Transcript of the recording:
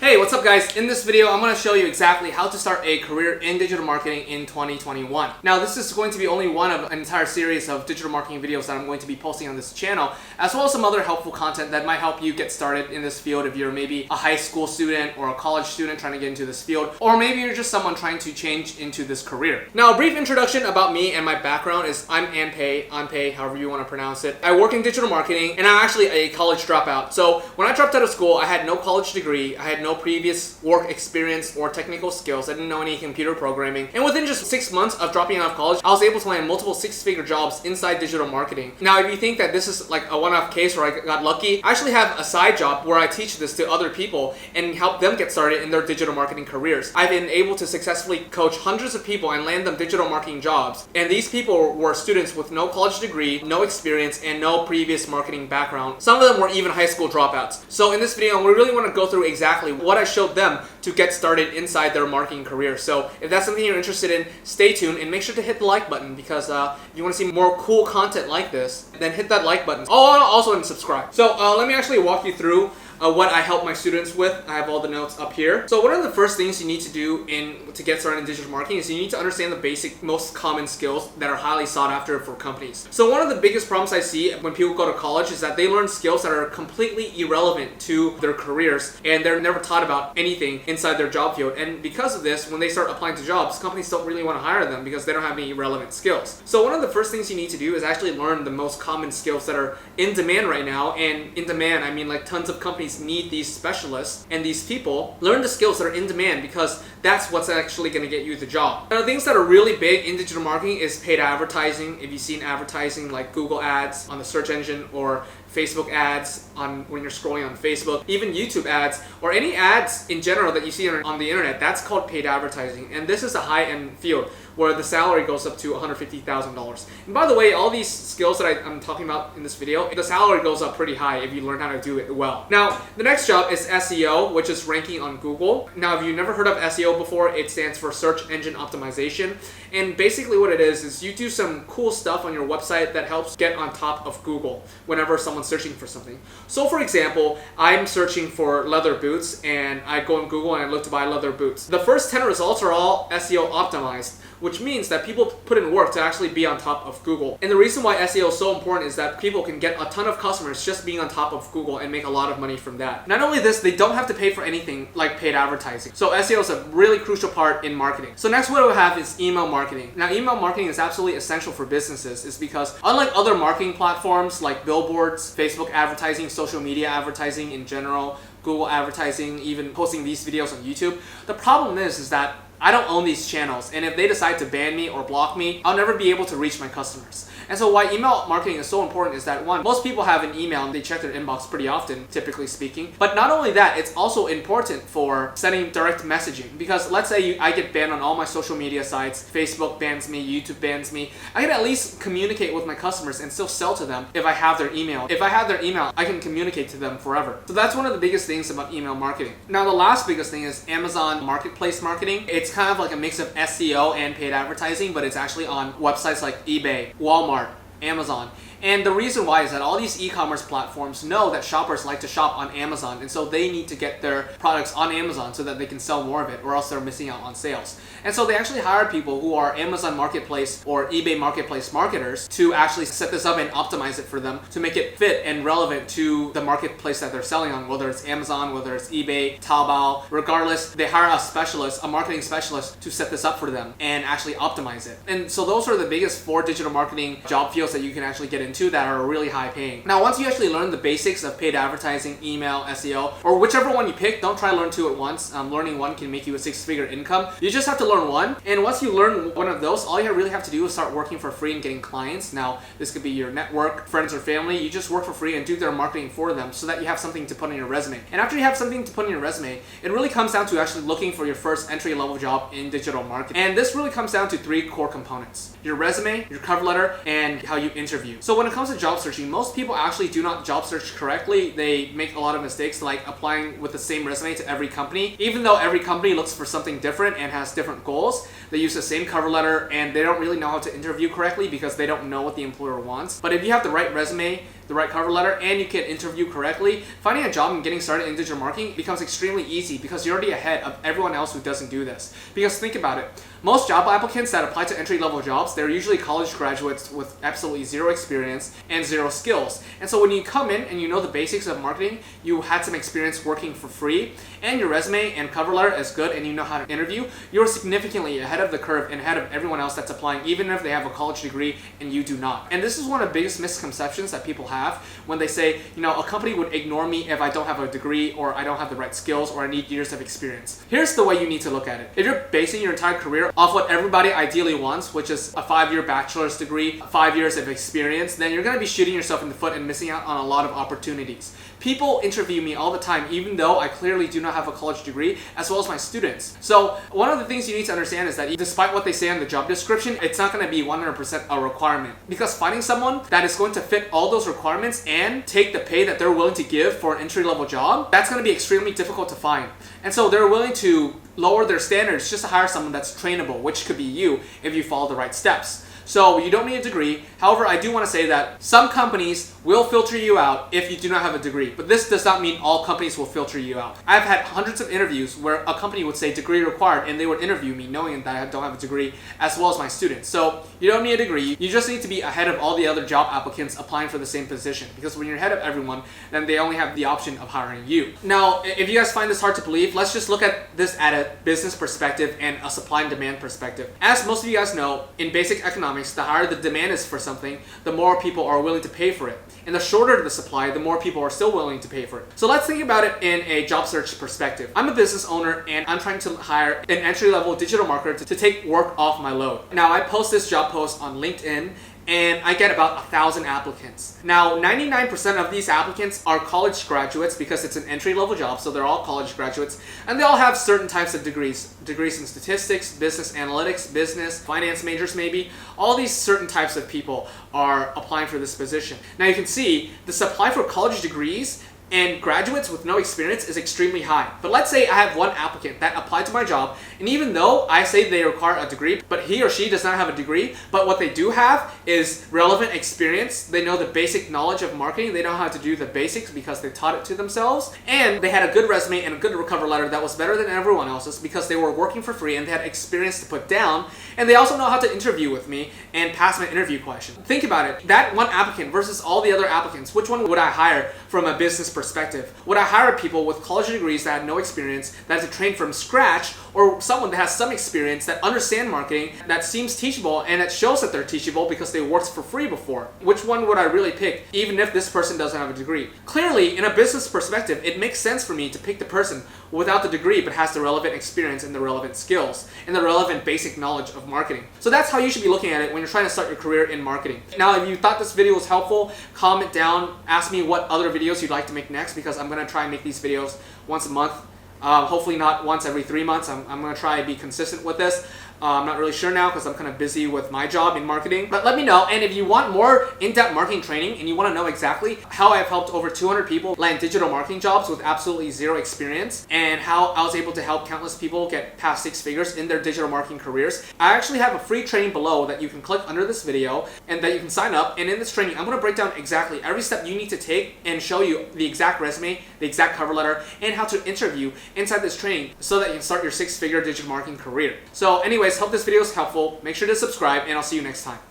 Hey, what's up guys? In this video, I'm going to show you exactly how to start a career in digital marketing in 2021. Now, this is going to be only one of an entire series of digital marketing videos that I'm going to be posting on this channel, as well as some other helpful content that might help you get started in this field if you're maybe a high school student or a college student trying to get into this field, or maybe you're just someone trying to change into this career. Now, a brief introduction about me and my background is I'm Anpei, however you want to pronounce it. I work in digital marketing and I'm actually a college dropout. So when I dropped out of school, I had no college degree, I had no previous work experience or technical skills. I didn't know any computer programming. And within just 6 months of dropping out of college, I was able to land multiple six-figure jobs inside digital marketing. Now, if you think that this is like a one-off case where I got lucky, I actually have a side job where I teach this to other people and help them get started in their digital marketing careers. I've been able to successfully coach hundreds of people and land them digital marketing jobs. And these people were students with no college degree, no experience, and no previous marketing background. Some of them were even high school dropouts. So in this video, we really want to go through exactly what I showed them to get started inside their marketing career. So if that's something you're interested in, stay tuned and make sure to hit the like button, because if you want to see more cool content like this, then hit that like button. Oh, also and subscribe. So let me actually walk you through what I help my students with. I have all the notes up here. So one of the first things you need to do to get started in digital marketing is you need to understand the basic, most common skills that are highly sought after for companies. So one of the biggest problems I see when people go to college is that they learn skills that are completely irrelevant to their careers, and they're never taught about anything inside their job field. And because of this, when they start applying to jobs, companies don't really want to hire them because they don't have any relevant skills. So one of the first things you need to do is actually learn the most common skills that are in demand right now. And in demand, I mean like tons of companies need these specialists, and these people learn the skills that are in demand because that's what's actually going to get you the job. Now, the things that are really big in digital marketing is paid advertising. If you've seen advertising like Google ads on the search engine, or Facebook ads when you're scrolling on Facebook, even YouTube ads, or any ads in general that you see on the internet, that's called paid advertising. And this is a high-end field where the salary goes up to $150,000. And by the way, all these skills that I'm talking about in this video, the salary goes up pretty high if you learn how to do it well. Now, the next job is SEO, which is ranking on Google. Now, if you've never heard of SEO before, it stands for search engine optimization. And basically what it is you do some cool stuff on your website that helps get on top of Google whenever someone's searching for something. So for example, I'm searching for leather boots, and I go on Google and I look to buy leather boots. The first 10 results are all SEO optimized, which means that people put in work to actually be on top of Google. And the reason why SEO is so important is that people can get a ton of customers just being on top of Google and make a lot of money from that. Not only this, they don't have to pay for anything like paid advertising. So SEO is a really crucial part in marketing. So next what we have is email marketing. Now, email marketing is absolutely essential for businesses, is because unlike other marketing platforms like billboards, Facebook advertising, social media advertising in general, Google advertising, even posting these videos on YouTube, the problem is that I don't own these channels, and if they decide to ban me or block me, I'll never be able to reach my customers. And so why email marketing is so important is that, one, most people have an email and they check their inbox pretty often, typically speaking. But not only that, it's also important for sending direct messaging, because let's say I get banned on all my social media sites, Facebook bans me, YouTube bans me, I can at least communicate with my customers and still sell to them if I have their email. If I have their email, I can communicate to them forever. So that's one of the biggest things about email marketing. Now, the last biggest thing is Amazon marketplace marketing. It's kind of like a mix of SEO and paid advertising, but it's actually on websites like eBay, Walmart, Amazon. And the reason why is that all these e-commerce platforms know that shoppers like to shop on Amazon, and so they need to get their products on Amazon so that they can sell more of it, or else they're missing out on sales. And so they actually hire people who are Amazon Marketplace or eBay Marketplace marketers to actually set this up and optimize it for them to make it fit and relevant to the marketplace that they're selling on, whether it's Amazon, whether it's eBay, Taobao. Regardless, they hire a specialist, a marketing specialist, to set this up for them and actually optimize it. And so those are the biggest 4 digital marketing job fields that you can actually get into that are really high paying. Now, once you actually learn the basics of paid advertising, email, SEO, or whichever one you pick, don't try to learn 2 at once. Learning one can make you a 6-figure income. You just have to learn one, and once you learn one of those, all you really have to do is start working for free and getting clients. Now, this could be your network, friends or family. You just work for free and do their marketing for them so that you have something to put on your resume. And after you have something to put on your resume, it really comes down to actually looking for your first entry-level job in digital marketing. And this really comes down to 3 core components: your resume, your cover letter, and how you interview. So when it comes to job searching, most people actually do not job search correctly. They make a lot of mistakes, like applying with the same resume to every company. Even though every company looks for something different and has different goals, they use the same cover letter, and they don't really know how to interview correctly because they don't know what the employer wants. But if you have the right resume, the right cover letter, and you can interview correctly, finding a job and getting started in digital marketing becomes extremely easy because you're already ahead of everyone else who doesn't do this. Because think about it. Most job applicants that apply to entry-level jobs, they're usually college graduates with absolutely zero experience and zero skills. And so when you come in and you know the basics of marketing, you had some experience working for free, and your resume and cover letter is good and you know how to interview, you're significantly ahead of the curve and ahead of everyone else that's applying, even if they have a college degree and you do not. And this is one of the biggest misconceptions that people have when they say, a company would ignore me if I don't have a degree, or I don't have the right skills, or I need years of experience. Here's the way you need to look at it. If you're basing your entire career off what everybody ideally wants, which is a 5-year bachelor's degree, 5 years of experience, then you're going to be shooting yourself in the foot and missing out on a lot of opportunities. People interview me all the time, even though I clearly do not have a college degree, as well as my students. So one of the things you need to understand is that despite what they say on the job description, it's not going to be 100% a requirement. Because finding someone that is going to fit all those requirements and take the pay that they're willing to give for an entry-level job, that's going to be extremely difficult to find. And so they're willing to lower their standards just to hire someone that's trainable, which could be you if you follow the right steps. So you don't need a degree. However, I do want to say that some companies will filter you out if you do not have a degree. But this does not mean all companies will filter you out. I've had hundreds of interviews where a company would say degree required, and they would interview me knowing that I don't have a degree, as well as my students. So you don't need a degree. You just need to be ahead of all the other job applicants applying for the same position. Because when you're ahead of everyone, then they only have the option of hiring you. Now, if you guys find this hard to believe, let's just look at this at a business perspective and a supply and demand perspective. As most of you guys know, in basic economics, the higher the demand is for something, the more people are willing to pay for it. And the shorter the supply, the more people are still willing to pay for it. So let's think about it in a job search perspective. I'm a business owner and I'm trying to hire an entry-level digital marketer to take work off my load. Now, I post this job post on LinkedIn and I get about 1,000 applicants. Now, 99% of these applicants are college graduates because it's an entry-level job, so they're all college graduates, and they all have certain types of degrees. Degrees in statistics, business analytics, business, finance majors maybe. All these certain types of people are applying for this position. Now you can see the supply for college degrees and graduates with no experience is extremely high. But let's say I have one applicant that applied to my job, and even though I say they require a degree, but he or she does not have a degree, but what they do have is relevant experience. They know the basic knowledge of marketing. They know how to do the basics because they taught it to themselves, and they had a good resume and a good cover letter that was better than everyone else's because they were working for free and they had experience to put down, and they also know how to interview with me and pass my interview question. Think about it. That one applicant versus all the other applicants, which one would I hire from a business perspective? Would I hire people with college degrees that had no experience, that had to train from scratch, or someone that has some experience, that understand marketing, that seems teachable, and that shows that they're teachable because they worked for free before? Which one would I really pick, even if this person doesn't have a degree? Clearly, in a business perspective, it makes sense for me to pick the person without the degree but has the relevant experience and the relevant skills and the relevant basic knowledge of marketing. So that's how you should be looking at it when you're trying to start your career in marketing. Now, if you thought this video was helpful, comment down, ask me what other videos you'd like to make next, because I'm going to try and make these videos once a month. Hopefully not once every 3 months. I'm going to try and be consistent with this. I'm not really sure now because I'm kind of busy with my job in marketing. But let me know. And if you want more in-depth marketing training and you want to know exactly how I've helped over 200 people land digital marketing jobs with absolutely zero experience, and how I was able to help countless people get past 6 figures in their digital marketing careers, I actually have a free training below that you can click under this video and that you can sign up. And in this training, I'm going to break down exactly every step you need to take and show you the exact resume, the exact cover letter, and how to interview inside this training so that you can start your 6-figure digital marketing career. So anyways, hope this video is helpful. Make sure to subscribe, and I'll see you next time.